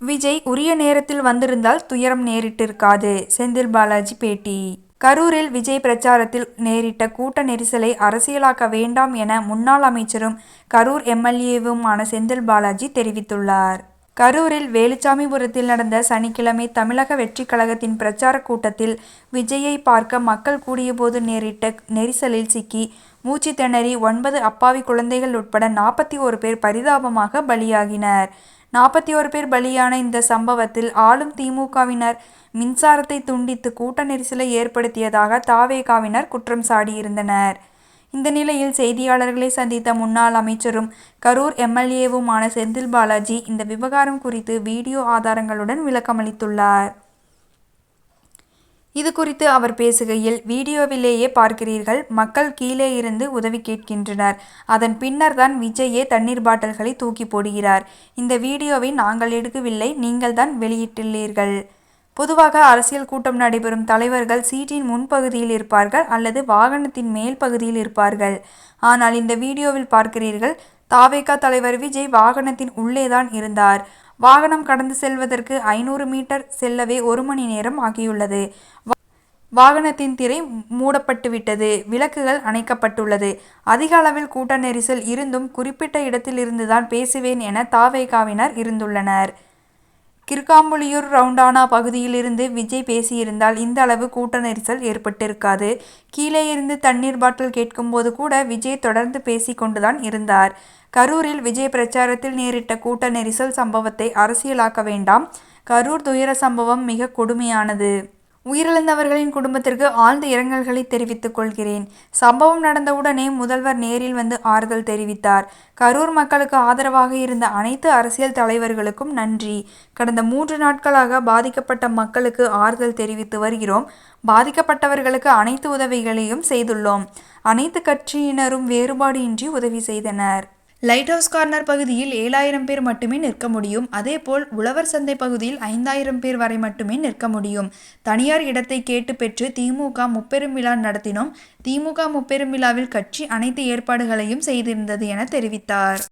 விஜய் உரிய நேரத்தில் வந்திருந்தால் துயரம் நேரிட்டிருக்காது. செந்தில் பாலாஜி பேட்டி. கரூரில் விஜய் பிரச்சாரத்தில் நேரிட்ட கூட்ட நெரிசலை அரசியலாக்க வேண்டாம் என முன்னாள் அமைச்சரும் கரூர் எம்.எல்.ஏ.வுமான செந்தில் பாலாஜி தெரிவித்துள்ளார். கரூரில் வேலுச்சாமிபுரத்தில் நடந்த சனிக்கிழமை தமிழக வெற்றிக் கழகத்தின் பிரச்சார கூட்டத்தில் விஜய்யை பார்க்க மக்கள் கூடியபோது நேரிட்ட நெரிசலில் சிக்கி மூச்சு திணறி 9 அப்பாவி குழந்தைகள் உட்பட 41 பேர் பரிதாபமாக பலியாகினர். 41 பேர் பலியான இந்த சம்பவத்தில் ஆளும் தி.மு.க.வினர் மின்சாரத்தை துண்டித்து கூட்ட நெரிசலை ஏற்படுத்தியதாக த.வே.க.வினர் குற்றம் சாட்டியிருந்தனர். இந்த நிலையில் செய்தியாளர்களை சந்தித்த முன்னாள் அமைச்சரும் கரூர் எம்.எல்.ஏ.வுமான செந்தில் பாலாஜி இந்த விவகாரம் குறித்து வீடியோ ஆதாரங்களுடன் விளக்கமளித்துள்ளார். இது குறித்து அவர் பேசுகையில், வீடியோவிலேயே பார்க்கிறீர்கள், மக்கள் கீழே இருந்து உதவி கேட்கின்றனர். அதன் பின்னர் தான் விஜய்யே தண்ணீர் பாட்டில்களை தூக்கி போடுகிறார். இந்த வீடியோவை நாங்கள் எடுக்கவில்லை, நீங்கள் தான் வெளியிட்டுள்ளீர்கள். பொதுவாக அரசியல் கூட்டம் நடைபெறும் தலைவர்கள் சீட்டின் முன்பகுதியில் இருப்பார்கள் அல்லது வாகனத்தின் மேல் பகுதியில் இருப்பார்கள். ஆனால் இந்த வீடியோவில் பார்க்கிறீர்கள், த.வே.க. தலைவர் விஜய் வாகனத்தின் உள்ளேதான் இருந்தார். வாகனம் கடந்து செல்வதற்கு 500 மீட்டர் செல்லவே 1 மணி நேரம் ஆகியுள்ளது. வாகனத்தின் திரை மூடப்பட்டுவிட்டது. விளக்குகள் அணைக்கப்பட்டுள்ளது. அதிக அளவில் கூட்ட நெரிசல் இருந்தும் குறிப்பிட்ட இடத்தில் இருந்துதான் பேசுவேன் என த.வே.க.வினர் இருந்துள்ளனர். கிர்காம்புலியூர் ரவுண்டானா பகுதியில் இருந்து விஜய் பேசியிருந்தால் இந்த அளவு கூட்ட நெரிசல் ஏற்பட்டிருக்காது. கீழே இருந்து தண்ணீர் பாட்டில் கேட்கும்போது கூட விஜய் தொடர்ந்து பேசிக் கொண்டுதான் இருந்தார். கரூரில் விஜய் பிரச்சாரத்தில் நேரிட்ட கூட்ட நெரிசல் சம்பவத்தை அரசியலாக்க வேண்டாம். கரூர் துயர சம்பவம் மிக கொடுமையானது. உயிரிழந்தவர்களின் குடும்பத்திற்கு ஆழ்ந்த இரங்கல்களை தெரிவித்துக் கொள்கிறேன். சம்பவம் நடந்தவுடனே முதல்வர் நேரில் வந்து ஆறுதல் தெரிவித்தார். கரூர் மக்களுக்கு ஆதரவாக இருந்த அனைத்து அரசியல் தலைவர்களுக்கும் நன்றி. கடந்த 3 நாட்களாக பாதிக்கப்பட்ட மக்களுக்கு ஆறுதல் தெரிவித்து வருகிறோம். பாதிக்கப்பட்டவர்களுக்கு அனைத்து உதவிகளையும் செய்துள்ளோம். அனைத்து கட்சியினரும் வேறுபாடு இன்றி உதவி செய்தனர். லைட் ஹவுஸ் கார்னர் பகுதியில் 7000 பேர் மட்டுமே நிற்க முடியும். அதேபோல் உழவர் சந்தை பகுதியில் 5000 பேர் வரை மட்டுமே நிற்க முடியும். தனியார் இடத்தை கேட்டு பெற்று தி.மு.க. முப்பெரும் விழா நடத்தினோம். தி.மு.க. முப்பெரும் விழாவில் கட்சி அனைத்து ஏற்பாடுகளையும் செய்திருந்தது என தெரிவித்தார்.